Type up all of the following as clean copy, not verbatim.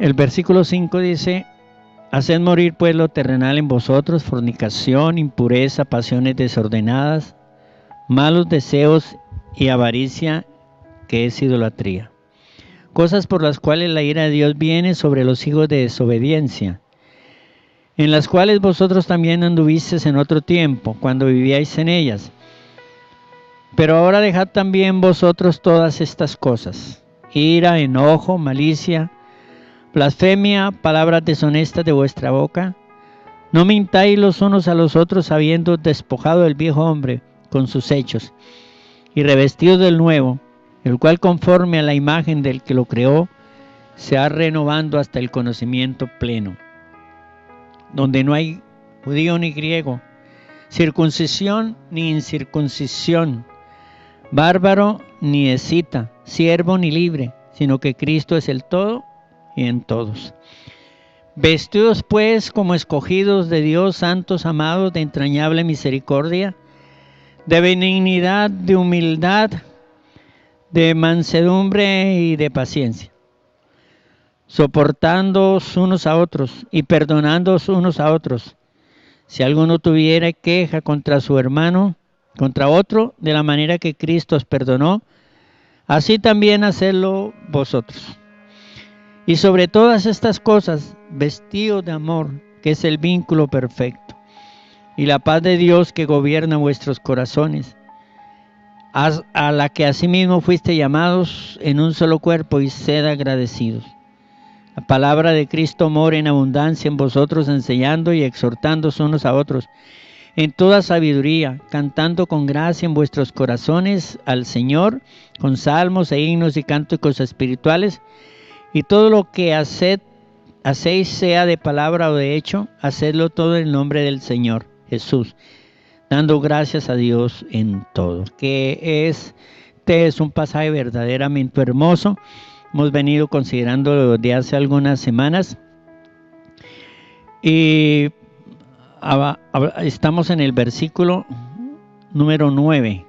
El versículo 5 dice: haced morir pues lo terrenal en vosotros, fornicación, impureza, pasiones desordenadas, malos deseos y avaricia, que es idolatría. Cosas por las cuales la ira de Dios viene sobre los hijos de desobediencia, en las cuales vosotros también anduvisteis en otro tiempo, cuando vivíais en ellas. Pero ahora dejad también vosotros todas estas cosas: ira, enojo, malicia, blasfemia, palabras deshonestas de vuestra boca. No mintáis los unos a los otros, habiendo despojado el viejo hombre con sus hechos, y revestido del nuevo, el cual conforme a la imagen del que lo creó, se va renovando hasta el conocimiento pleno, donde no hay judío ni griego, circuncisión ni incircuncisión, bárbaro ni escita, siervo ni libre, sino que Cristo es el todo y en todos. Vestidos pues como escogidos de Dios, santos, amados, de entrañable misericordia, de benignidad, de humildad, de mansedumbre y de paciencia, soportándoos unos a otros y perdonándoos unos a otros. Si alguno tuviera queja contra su hermano, contra otro, de la manera que Cristo os perdonó, así también hacedlo vosotros. Y sobre todas estas cosas, vestidos de amor, que es el vínculo perfecto, y la paz de Dios que gobierna vuestros corazones, a la que asimismo fuiste llamados en un solo cuerpo, y sed agradecidos. La palabra de Cristo mora en abundancia en vosotros, enseñando y exhortándoos unos a otros en toda sabiduría, cantando con gracia en vuestros corazones al Señor, con salmos e himnos y cánticos espirituales, y todo lo que hacéis, sea de palabra o de hecho, hacedlo todo en el nombre del Señor Jesús, dando gracias a Dios en todo. Este es un pasaje verdaderamente hermoso. Hemos venido considerándolo desde hace algunas semanas y estamos en el versículo número 9.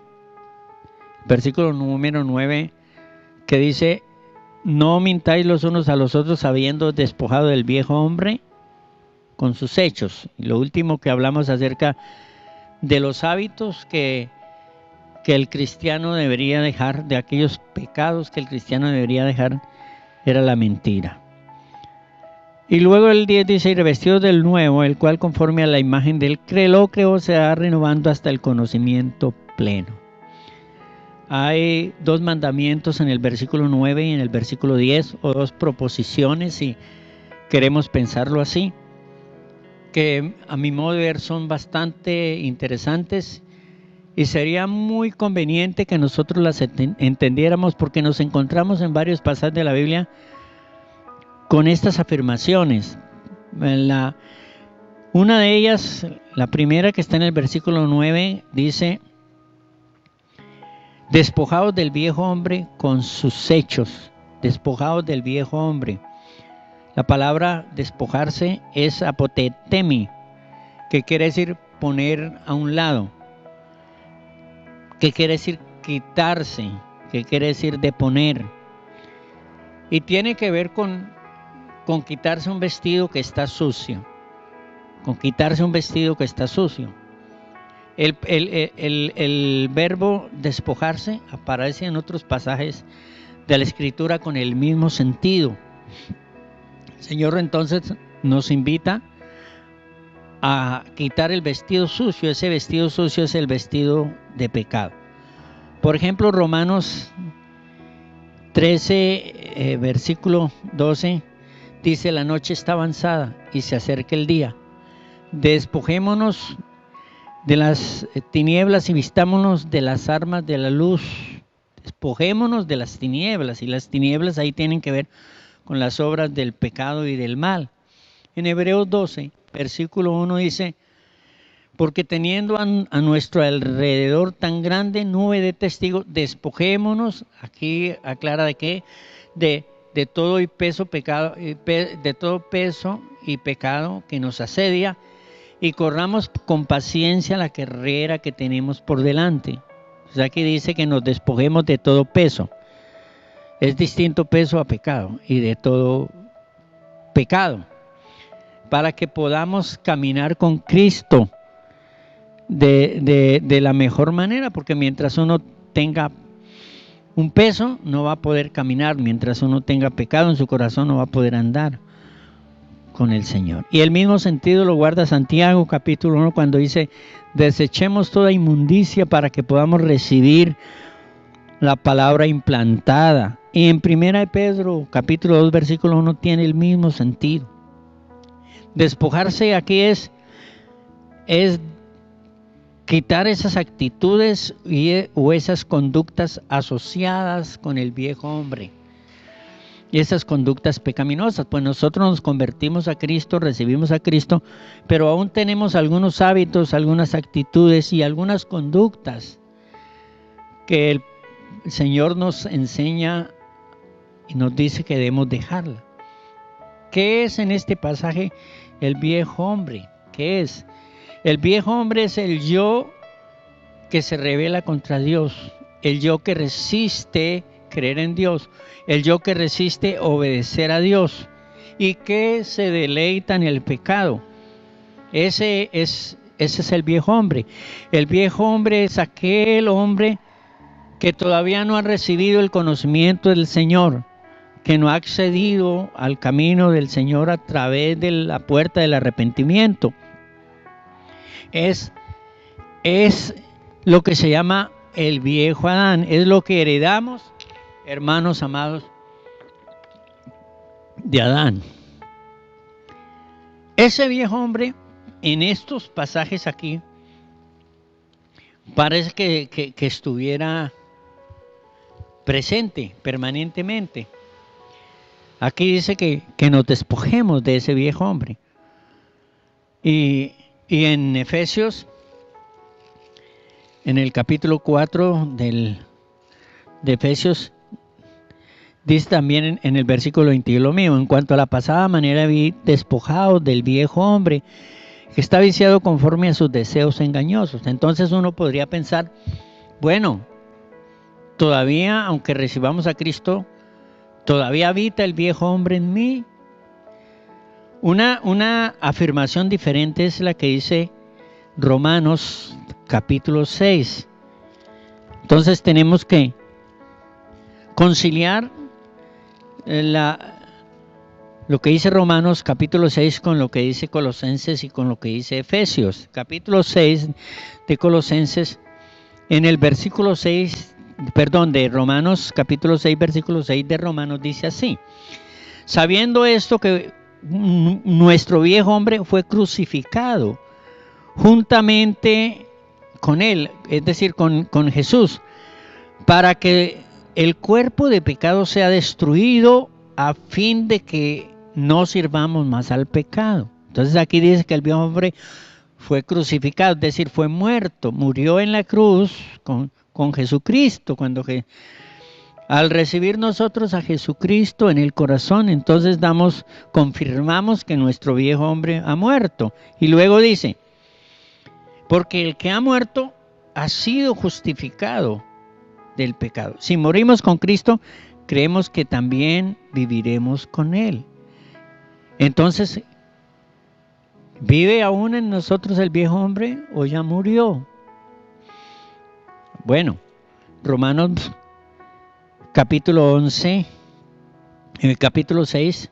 Versículo número 9, que dice: no mintáis los unos a los otros, habiendo despojado del viejo hombre con sus hechos. Y lo último que hablamos acerca de los hábitos que el cristiano debería dejar, de aquellos pecados que el cristiano debería dejar, era la mentira. Y luego el 10 dice: y revestidos del nuevo, el cual conforme a la imagen del que lo creó, se va renovando hasta el conocimiento pleno. Hay dos mandamientos en el versículo 9 y en el versículo 10, o dos proposiciones, si queremos pensarlo así, que a mi modo de ver son bastante interesantes y sería muy conveniente que nosotros las entendiéramos, porque nos encontramos en varios pasajes de la Biblia con estas afirmaciones. Una de ellas, la primera, que está en el versículo 9, dice: despojados del viejo hombre con sus hechos. Despojados del viejo hombre. La palabra despojarse es apotetemi, que quiere decir poner a un lado, que quiere decir quitarse, que quiere decir deponer. Y tiene que ver con quitarse un vestido que está sucio. Con quitarse un vestido que está sucio. El verbo despojarse aparece en otros pasajes de la Escritura con el mismo sentido. El Señor entonces nos invita a quitar el vestido sucio. Ese vestido sucio es el vestido de pecado. Por ejemplo, Romanos 13, versículo 12, dice: la noche está avanzada y se acerca el día. Despojémonos de las tinieblas y vistámonos de las armas de la luz. Despojémonos de las tinieblas, y las tinieblas ahí tienen que ver con las obras del pecado y del mal. En Hebreos 12, versículo 1 dice: porque teniendo a nuestro alrededor tan grande nube de testigos, despojémonos, aquí aclara de qué, de todo peso y pecado que nos asedia, y corramos con paciencia la carrera que tenemos por delante. O sea, aquí dice que nos despojemos de todo peso. Es distinto peso a pecado, y de todo pecado, para que podamos caminar con Cristo de la mejor manera, porque mientras uno tenga un peso, no va a poder caminar. Mientras uno tenga pecado en su corazón, no va a poder andar con el Señor. Y el mismo sentido lo guarda Santiago capítulo 1 cuando dice: desechemos toda inmundicia para que podamos recibir la palabra implantada. Y en 1 Pedro capítulo 2 versículo 1 tiene el mismo sentido. Despojarse aquí es quitar esas actitudes o esas conductas asociadas con el viejo hombre y esas conductas pecaminosas. Pues nosotros nos convertimos a Cristo, recibimos a Cristo, pero aún tenemos algunos hábitos, algunas actitudes y algunas conductas que el Señor nos enseña y nos dice que debemos dejarla. ¿Qué es en este pasaje el viejo hombre? ¿Qué es? El viejo hombre es el yo que se rebela contra Dios, el yo que resiste creer en Dios, el yo que resiste obedecer a Dios y que se deleita en el pecado. Ese es el viejo hombre. El viejo hombre es aquel hombre que todavía no ha recibido el conocimiento del Señor, que no ha accedido al camino del Señor a través de la puerta del arrepentimiento. Es lo que se llama el viejo Adán, es lo que heredamos, hermanos amados, de Adán. Ese viejo hombre, en estos pasajes aquí, parece que estuviera presente permanentemente. Aquí dice que nos despojemos de ese viejo hombre. Y en Efesios, en el capítulo 4 de Efesios, dice también en el versículo 20 lo mismo: en cuanto a la pasada manera vi despojados del viejo hombre que está viciado conforme a sus deseos engañosos. Entonces uno podría pensar, bueno, todavía, aunque recibamos a Cristo, todavía habita el viejo hombre en mí. Una afirmación diferente es la que dice Romanos capítulo 6. Entonces tenemos que conciliar lo que dice Romanos capítulo 6 con lo que dice Colosenses y con lo que dice Efesios. Capítulo 6 de Colosenses, en el versículo 6, de Romanos capítulo 6, versículo 6 de Romanos dice así: sabiendo esto, que nuestro viejo hombre fue crucificado juntamente con él, es decir, con Jesús, para que el cuerpo de pecado sea destruido, a fin de que no sirvamos más al pecado. Entonces aquí dice que el viejo hombre fue crucificado, es decir, fue muerto, murió en la cruz con Jesucristo. Al recibir nosotros a Jesucristo en el corazón, entonces confirmamos que nuestro viejo hombre ha muerto. Y luego dice: porque el que ha muerto ha sido justificado del pecado. Si morimos con Cristo, creemos que también viviremos con Él. Entonces, ¿vive aún en nosotros el viejo hombre o ya murió? Bueno, Romanos capítulo 11, en el capítulo 6,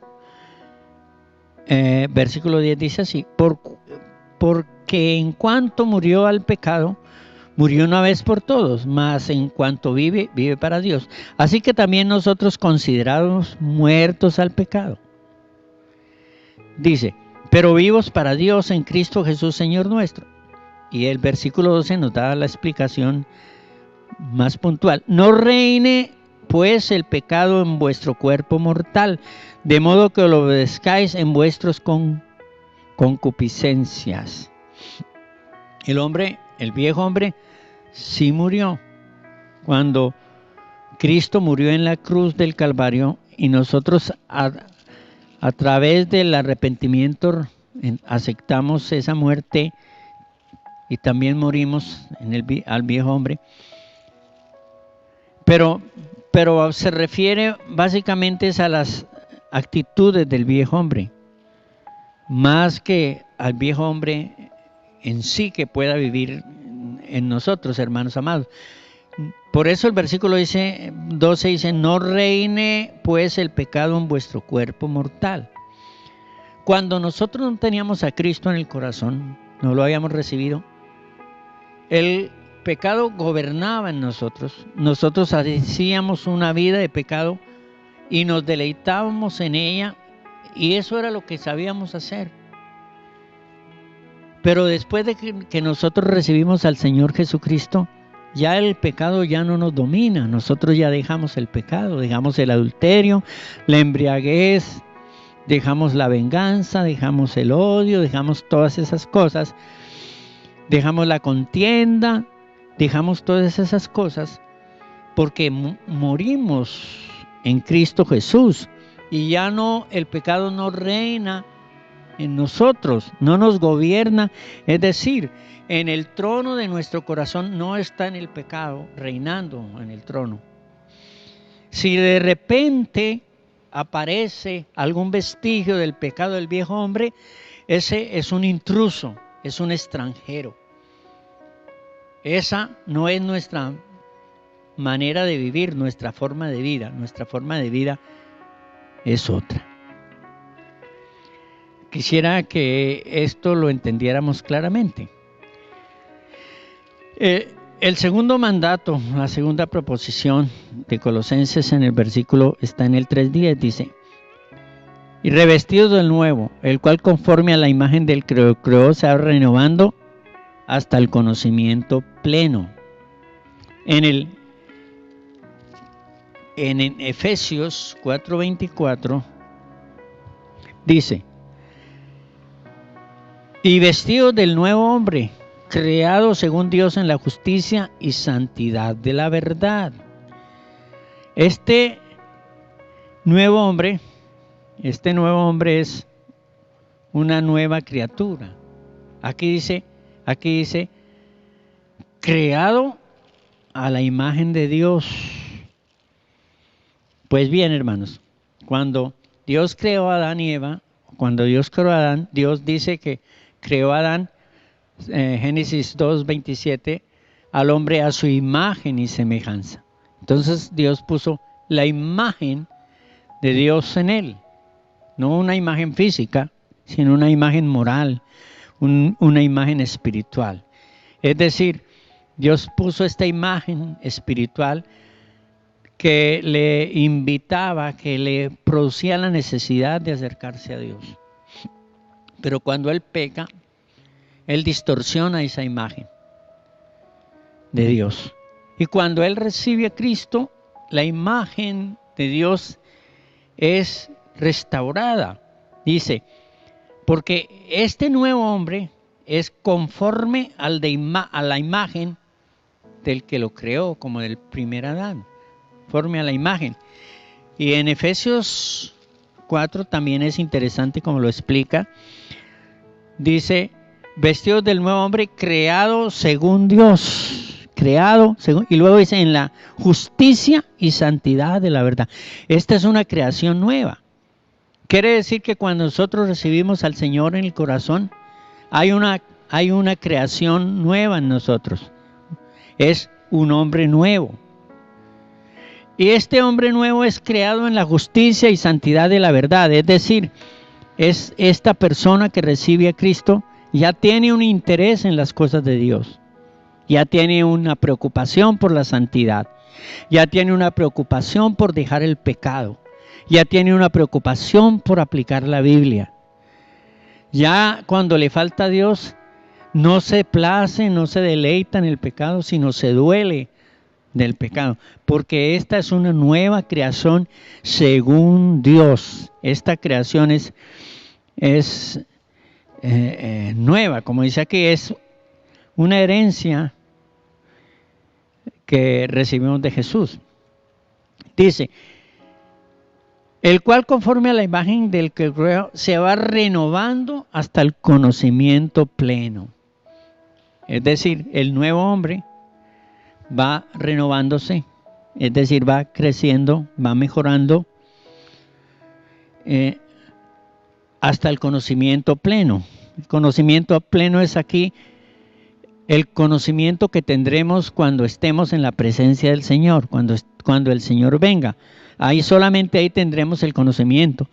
versículo 10 dice así: porque en cuanto murió al pecado, murió una vez por todos, mas en cuanto vive, vive para Dios. Así que también nosotros, considerados muertos al pecado, dice, pero vivos para Dios en Cristo Jesús, Señor nuestro. Y el versículo 12 nos da la explicación más puntual: no reine pues el pecado en vuestro cuerpo mortal, de modo que lo obedezcáis en vuestros concupiscencias. El viejo hombre sí murió cuando Cristo murió en la cruz del Calvario, y nosotros a través del arrepentimiento aceptamos esa muerte y también morimos al viejo hombre. Pero se refiere básicamente a actitudes del viejo hombre, más que al viejo hombre en sí que pueda vivir en nosotros, hermanos amados. Por eso el versículo 12 dice, no reine pues el pecado en vuestro cuerpo mortal. Cuando nosotros no teníamos a Cristo en el corazón, no lo habíamos recibido, el pecado gobernaba en nosotros. Nosotros hacíamos una vida de pecado y nos deleitábamos en ella, y eso era lo que sabíamos hacer. Pero después de que nosotros recibimos al Señor Jesucristo, ya el pecado ya no nos domina. Nosotros ya dejamos el pecado, dejamos el adulterio, la embriaguez, dejamos la venganza, dejamos el odio, dejamos todas esas cosas, dejamos la contienda, dejamos todas esas cosas porque morimos en Cristo Jesús, y ya no, el pecado no reina en nosotros, no nos gobierna. Es decir, en el trono de nuestro corazón no está en el pecado reinando en el trono. Si de repente aparece algún vestigio del pecado del viejo hombre, ese es un intruso, es un extranjero. Esa no es nuestra manera de vivir, nuestra forma de vida. Nuestra forma de vida es otra. Quisiera que esto lo entendiéramos claramente. El segundo mandato, la segunda proposición de Colosenses en el versículo está en el 3:10, dice: y revestidos del nuevo, el cual conforme a la imagen del que lo creó se va renovando hasta el conocimiento pleno. En Efesios 4:24 dice: y vestidos del nuevo hombre, creado según Dios en la justicia y santidad de la verdad. Este nuevo hombre es una nueva criatura. Aquí dice, creado a la imagen de Dios. Pues bien, hermanos, cuando Dios creó a Adán y Eva, Dios dice que creó a Adán, Génesis 2:27, al hombre a su imagen y semejanza. Entonces Dios puso la imagen de Dios en él, no una imagen física, sino una imagen moral, una imagen espiritual. Es decir, Dios puso esta imagen espiritual que le invitaba, que le producía la necesidad de acercarse a Dios. Pero cuando él peca, él distorsiona esa imagen de Dios. Y cuando él recibe a Cristo, la imagen de Dios es restaurada. Dice, porque este nuevo hombre es conforme a la imagen del que lo creó, como del primer Adán, conforme a la imagen. Y en Efesios 4 también es interesante como lo explica. Dice, vestidos del nuevo hombre, creado según Dios, y luego dice, en la justicia y santidad de la verdad. Esta es una creación nueva. Quiere decir que cuando nosotros recibimos al Señor en el corazón, hay una creación nueva en nosotros. Es un hombre nuevo. Y este hombre nuevo es creado en la justicia y santidad de la verdad. Es decir, es esta persona que recibe a Cristo, ya tiene un interés en las cosas de Dios. Ya tiene una preocupación por la santidad. Ya tiene una preocupación por dejar el pecado. Ya tiene una preocupación por aplicar la Biblia. Ya cuando le falta a Dios, no se place, no se deleita en el pecado, sino se duele del pecado. Porque esta es una nueva creación según Dios. Esta creación es nueva, como dice aquí, es una herencia que recibimos de Jesús. Dice, el cual conforme a la imagen del que creó se va renovando hasta el conocimiento pleno. Es decir, el nuevo hombre va renovándose, es decir, va creciendo, va mejorando eh, hasta el conocimiento pleno. El conocimiento pleno es aquí el conocimiento que tendremos cuando estemos en la presencia del Señor, cuando el Señor venga. Solamente ahí tendremos el conocimiento.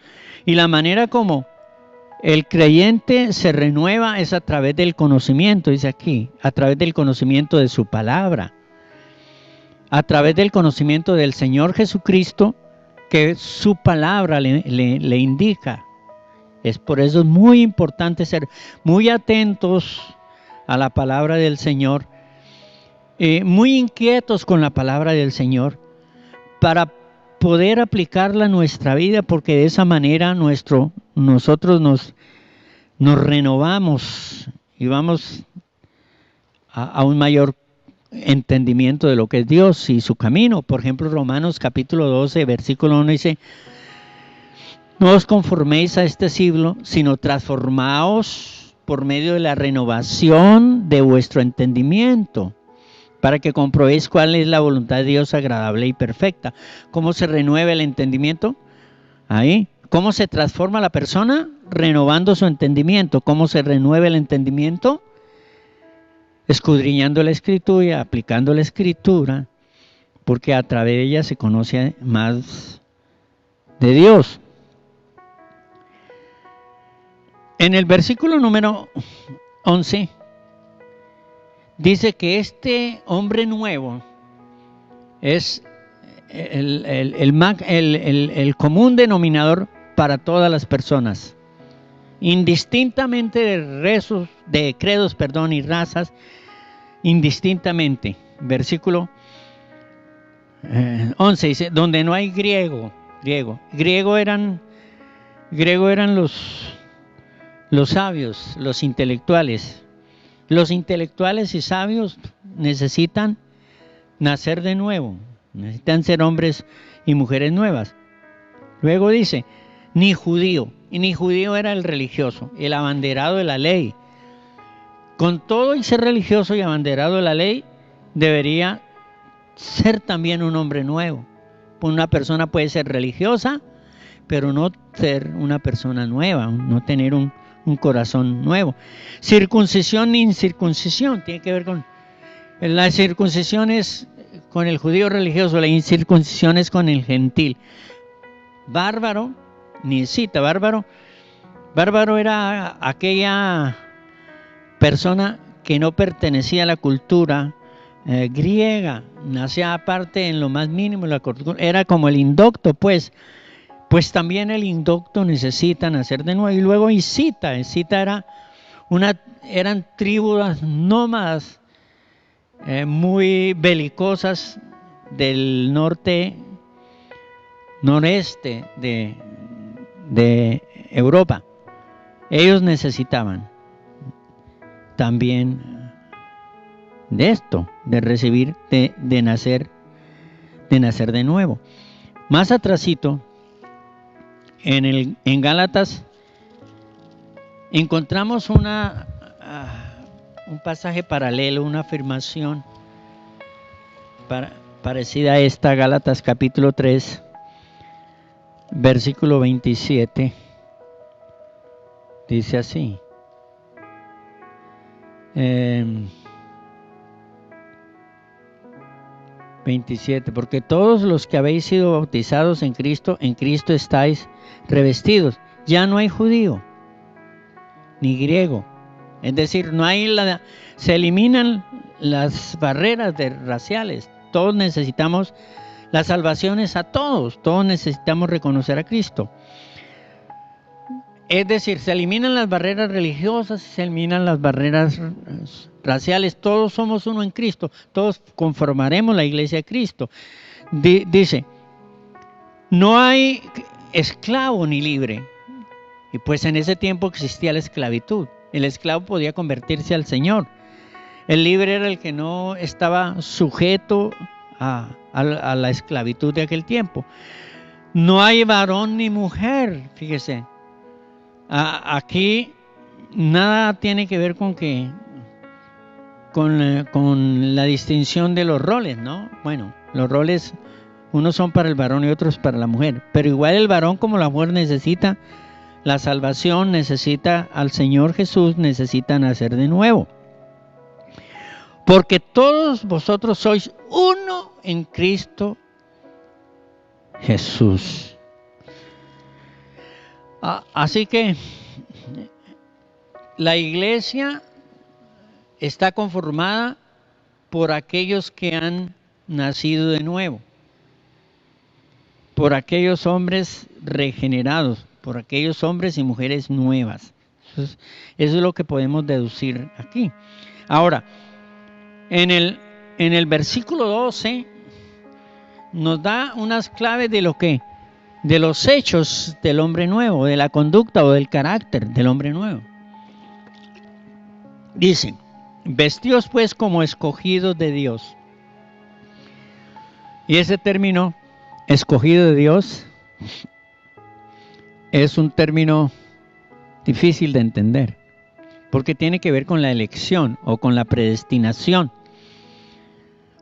Y la manera como el creyente se renueva es a través del conocimiento, dice aquí, a través del conocimiento de su palabra, a través del conocimiento del Señor Jesucristo, que su palabra le indica. Es por eso muy importante ser muy atentos a la palabra del Señor, muy inquietos con la palabra del Señor, para poder aplicarla a nuestra vida, porque de esa manera nosotros nos renovamos y vamos a un mayor entendimiento de lo que es Dios y su camino. Por ejemplo, Romanos capítulo 12, versículo 1 dice: no os conforméis a este siglo, sino transformaos por medio de la renovación de vuestro entendimiento, para que comprobéis cuál es la voluntad de Dios agradable y perfecta. ¿Cómo se renueva el entendimiento? Ahí. ¿Cómo se transforma la persona? Renovando su entendimiento. ¿Cómo se renueva el entendimiento? Escudriñando la Escritura y aplicando la Escritura, porque a través de ella se conoce más de Dios. En el versículo número 11 dice que este hombre nuevo es el común denominador para todas las personas, indistintamente de credos y razas, indistintamente. Versículo 11 dice: donde no hay griego eran los sabios, los intelectuales. Los intelectuales y sabios necesitan nacer de nuevo, necesitan ser hombres y mujeres nuevas. Luego dice: ni judío, y ni judío era el religioso, el abanderado de la ley. Con todo y ser religioso y abanderado de la ley, debería ser también un hombre nuevo. Una persona puede ser religiosa, pero no ser una persona nueva, no tener un corazón nuevo. Circuncisión ni incircuncisión, tiene que ver con la circuncisión es con el judío religioso, la incircuncisión es con el gentil. Bárbaro, ni cita, bárbaro era aquella persona que no pertenecía a la cultura griega, nacía aparte en lo más mínimo de la cultura, era como el indocto, pues también el indocto necesita nacer de nuevo. Y luego Isita eran tribus nómadas muy belicosas del noreste de Europa. Ellos necesitaban también de esto, de recibir, de nacer de nuevo. Más atrasito, en Gálatas encontramos un pasaje paralelo, una afirmación parecida a esta. Gálatas capítulo 3, versículo 27, dice así: 27, porque todos los que habéis sido bautizados en Cristo estáis revestidos. Ya no hay judío ni griego, es decir, se eliminan las barreras raciales. Todos necesitamos las salvaciones, todos necesitamos reconocer a Cristo. Es decir, se eliminan las barreras religiosas, se eliminan las barreras raciales, todos somos uno en Cristo, todos conformaremos la iglesia de Cristo. Dice: no hay esclavo ni libre. Y pues en ese tiempo existía la esclavitud. El esclavo podía convertirse al Señor. El libre era el que no estaba sujeto a la esclavitud de aquel tiempo. No hay varón ni mujer, fíjese. Aquí nada tiene que ver con la distinción de los roles, ¿no? Bueno, los roles Unos son para el varón y otros para la mujer. Pero igual el varón como la mujer necesita la salvación, necesita al Señor Jesús, necesita nacer de nuevo. Porque todos vosotros sois uno en Cristo Jesús. Así que la iglesia está conformada por aquellos que han nacido de nuevo, por aquellos hombres regenerados, por aquellos hombres y mujeres nuevas. Eso es lo que podemos deducir aquí. Ahora, en el versículo 12 nos da unas claves de lo que, de los hechos del hombre nuevo, de la conducta o del carácter del hombre nuevo. Dice: vestidos pues como escogidos de Dios. Y ese término, escogido de Dios, es un término difícil de entender, porque tiene que ver con la elección o con la predestinación.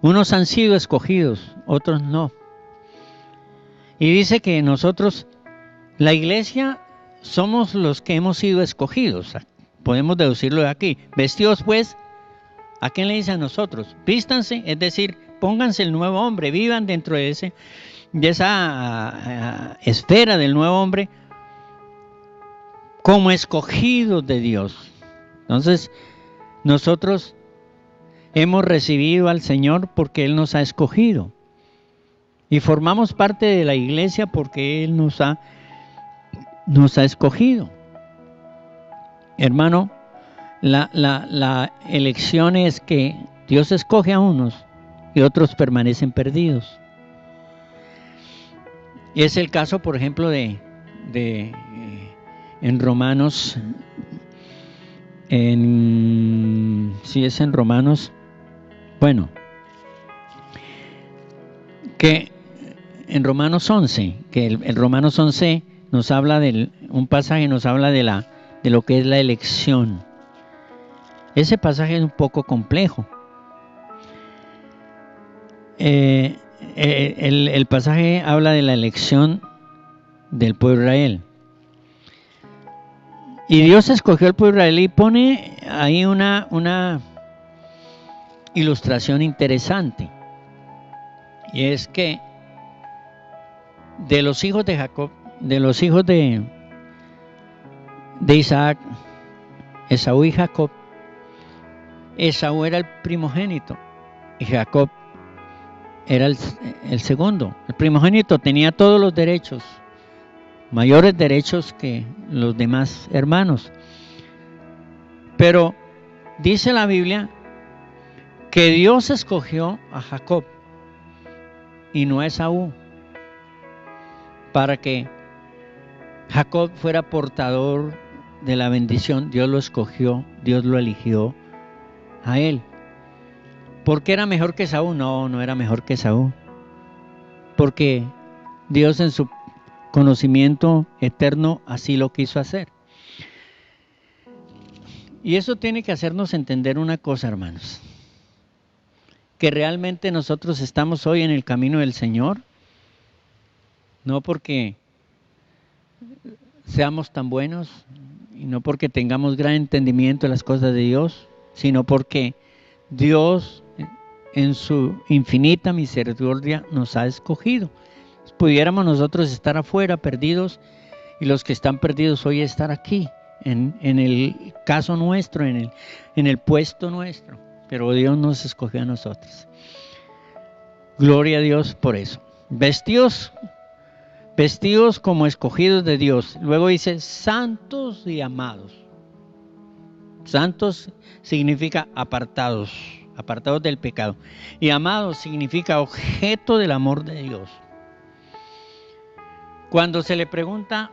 Unos han sido escogidos, otros no. Y dice que nosotros, la iglesia, somos los que hemos sido escogidos. Podemos deducirlo de aquí. Vestidos pues, ¿a quién le dice a nosotros? Vístanse, es decir, pónganse el nuevo hombre, vivan dentro de esa esfera del nuevo hombre como escogidos de Dios. Entonces, nosotros hemos recibido al Señor porque Él nos ha escogido. Y formamos parte de la iglesia porque Él nos ha escogido. Hermano, la elección es que Dios escoge a unos y otros permanecen perdidos. Y es el caso, por ejemplo, en Romanos, si es en Romanos, bueno, que en Romanos 11, que el Romanos 11 nos habla un pasaje nos habla de lo que es la elección. Ese pasaje es un poco complejo. El pasaje habla de la elección del pueblo de Israel. Y Dios escogió al pueblo de Israel y pone ahí una ilustración interesante. Y es que de los hijos de Jacob, de los hijos de Isaac, Esaú y Jacob, Esaú era el primogénito y Jacob era el segundo. El primogénito tenía todos los derechos, mayores derechos que los demás hermanos. Pero dice la Biblia que Dios escogió a Jacob y no a Esaú, para que Jacob fuera portador de la bendición. Dios lo escogió, Dios lo eligió a él. ¿Por qué era mejor que Esaú? No era mejor que Esaú, porque Dios en su conocimiento eterno así lo quiso hacer. Y eso tiene que hacernos entender una cosa, hermanos, que realmente nosotros estamos hoy en el camino del Señor, no porque seamos tan buenos y no porque tengamos gran entendimiento de las cosas de Dios, sino porque Dios en su infinita misericordia nos ha escogido. Pudiéramos nosotros estar afuera perdidos y los que están perdidos hoy estar aquí, en el caso nuestro, en el puesto nuestro, pero Dios nos escogió a nosotros. Gloria a Dios por eso. Vestidos como escogidos de Dios. Luego dice santos y amados. Santos significa apartados del pecado. Y amados significa objeto del amor de Dios. Cuando se pregunta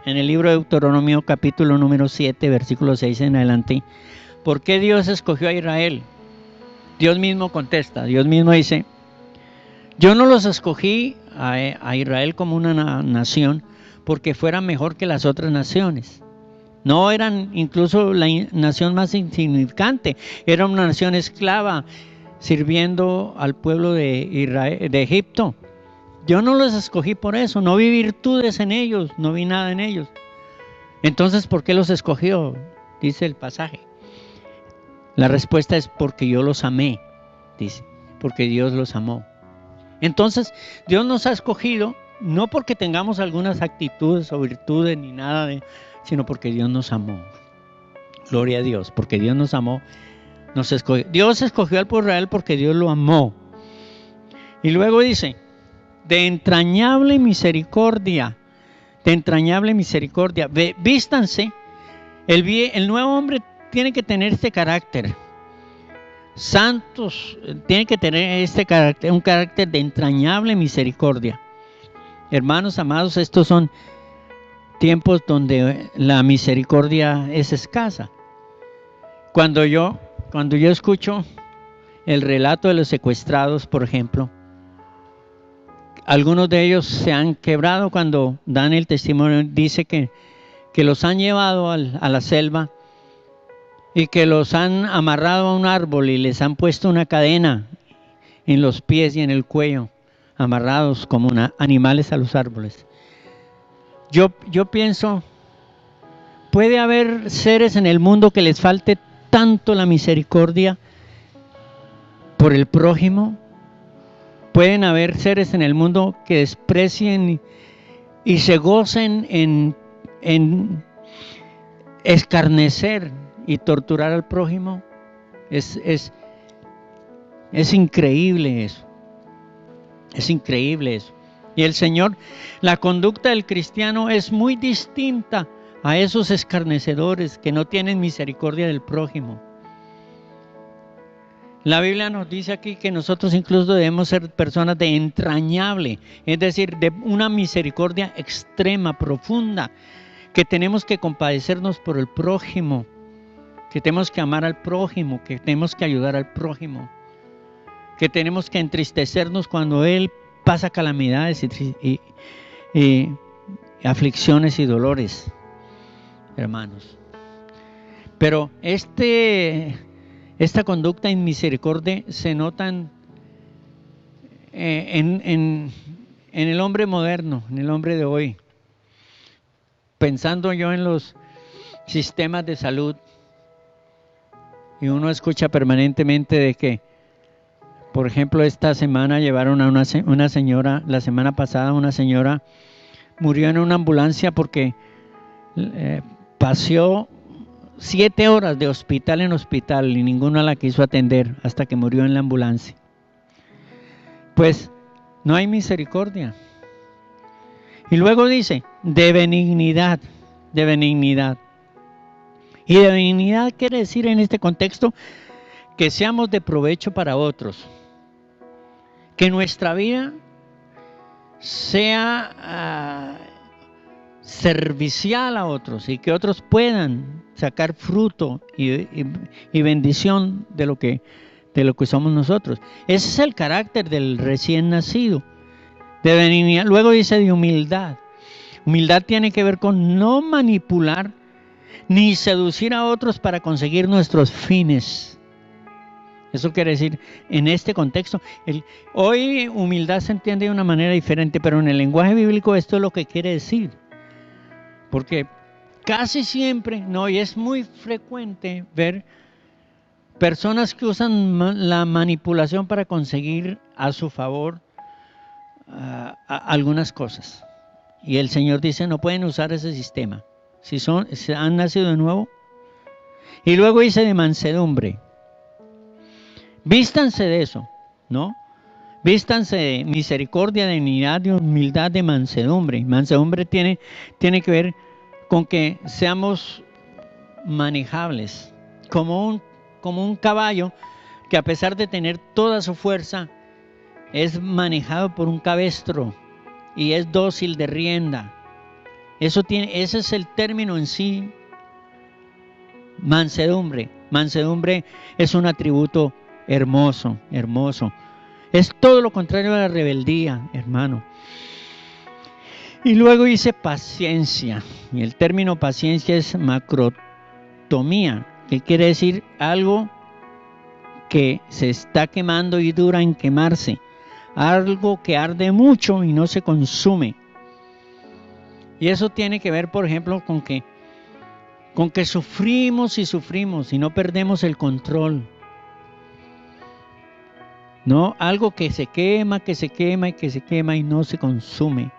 en el libro de Deuteronomio capítulo número 7, versículo 6 en adelante, ¿por qué Dios escogió a Israel? Dios mismo contesta, Dios mismo dice: yo no los escogí a Israel como una nación porque fuera mejor que las otras naciones. No, eran incluso la nación más insignificante, era una nación esclava, sirviendo al pueblo de Israel, de Egipto. Yo no los escogí por eso, no vi virtudes en ellos, no vi nada en ellos. Entonces, ¿por qué los escogió? Dice el pasaje. La respuesta es porque yo los amé, dice, porque Dios los amó. Entonces, Dios nos ha escogido no porque tengamos algunas actitudes o virtudes ni nada, sino porque Dios nos amó. Gloria a Dios, porque Dios nos amó, nos escogió. Dios escogió al pueblo de Israel porque Dios lo amó. Y luego dice, de entrañable misericordia, vístanse. El nuevo hombre tiene que tener este carácter. Santos, tiene que tener este carácter, un carácter de entrañable misericordia. Hermanos amados, estos son tiempos donde la misericordia es escasa. Cuando yo escucho el relato de los secuestrados, por ejemplo, algunos de ellos se han quebrado cuando dan el testimonio. Dice que los han llevado a la selva y que los han amarrado a un árbol y les han puesto una cadena en los pies y en el cuello, amarrados como animales a los árboles. Yo pienso, ¿puede haber seres en el mundo que les falte tanto la misericordia por el prójimo? Pueden haber seres en el mundo que desprecien y se gocen en escarnecer y torturar al prójimo. Es increíble eso. Es increíble eso. Y el Señor, la conducta del cristiano es muy distinta a esos escarnecedores que no tienen misericordia del prójimo. La Biblia nos dice aquí que nosotros incluso debemos ser personas de entrañable, es decir, de una misericordia extrema, profunda, que tenemos que compadecernos por el prójimo, que tenemos que amar al prójimo, que tenemos que ayudar al prójimo, que tenemos que entristecernos cuando él pasa calamidades y aflicciones y dolores, hermanos. Pero esta conducta en misericordia se nota en el hombre moderno, en el hombre de hoy. Pensando yo en los sistemas de salud, y uno escucha permanentemente de que, por ejemplo, esta semana llevaron a una señora, la semana pasada una señora murió en una ambulancia porque paseó 7 horas de hospital en hospital y ninguno la quiso atender hasta que murió en la ambulancia. Pues no hay misericordia. Y luego dice, de benignidad. Y de benignidad quiere decir en este contexto que seamos de provecho para otros. Que nuestra vida sea servicial a otros y que otros puedan sacar fruto y bendición de lo que somos nosotros. Ese es el carácter del recién nacido, de benignidad. Luego dice de humildad. Humildad tiene que ver con no manipular ni seducir a otros para conseguir nuestros fines. Eso quiere decir, en este contexto, hoy humildad se entiende de una manera diferente, pero en el lenguaje bíblico esto es lo que quiere decir. Porque casi siempre, y es muy frecuente ver personas que usan la manipulación para conseguir a su favor algunas cosas. Y el Señor dice, no pueden usar ese sistema. Si han nacido de nuevo. Y luego dice de mansedumbre. Vístanse de eso, ¿no? Vístanse de misericordia, de dignidad, de humildad, de mansedumbre. Mansedumbre tiene que ver con que seamos manejables, como un caballo que a pesar de tener toda su fuerza, es manejado por un cabestro y es dócil de rienda. Ese es el término en sí, mansedumbre. Mansedumbre es un atributo hermoso. Es todo lo contrario a la rebeldía, hermano. Y luego dice paciencia. Y el término paciencia es macrotomía, que quiere decir algo que se está quemando y dura en quemarse, algo que arde mucho y no se consume. Y eso tiene que ver, por ejemplo, con que sufrimos y no perdemos el control. No, algo que se quema y no se consume.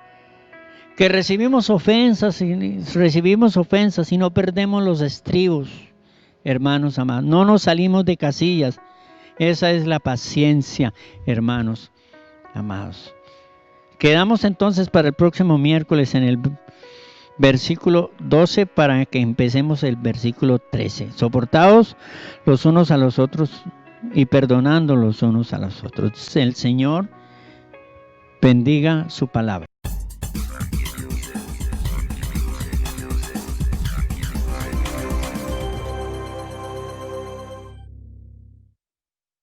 Que recibimos ofensas y no perdemos los estribos, hermanos amados. No nos salimos de casillas. Esa es la paciencia, hermanos amados. Quedamos entonces para el próximo miércoles en el versículo 12 para que empecemos el versículo 13. Soportaos los unos a los otros y perdonando los unos a los otros. El Señor bendiga su palabra.